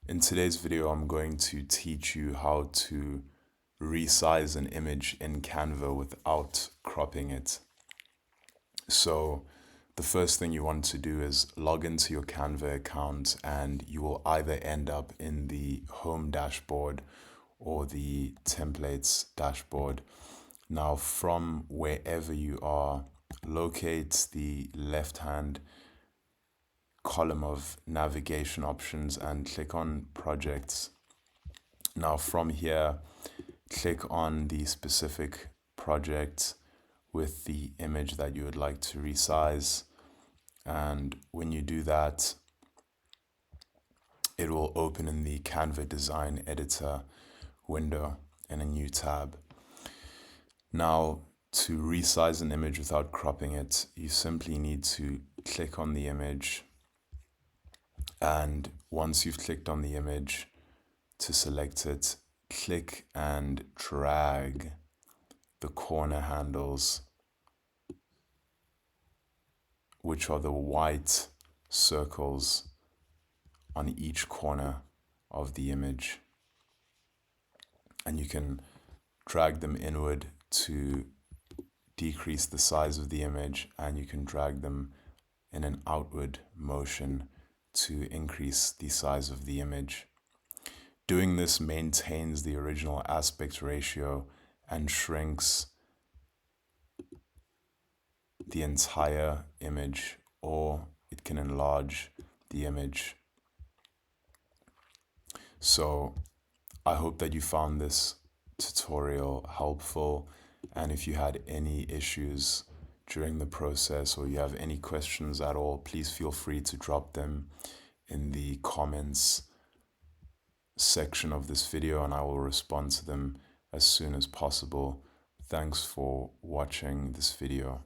In today's video, I'm going to teach you how to resize an image in Canva without cropping it. So the first thing you want to do is log into your Canva account, and you will either end up in the home dashboard or the templates dashboard. Now, from wherever you are, locate the left-hand column of navigation options and click on projects. Now from here, click on the specific project with the image that you would like to resize. And when you do that, it will open in the Canva design editor window in a new tab. Now, to resize an image without cropping it, you simply need to click on the image. And once you've clicked on the image, to select it, click and drag the corner handles, which are the white circles on each corner of the image. And you can drag them inward to decrease the size of the image, and you can drag them in an outward motion to increase the size of the image. Doing this maintains the original aspect ratio and shrinks the entire image, or it can enlarge the image. So I hope that you found this tutorial helpful, and if you had any issues during the process or you have any questions at all, please feel free to drop them in the comments section of this video, and I will respond to them as soon as possible. Thanks for watching this video.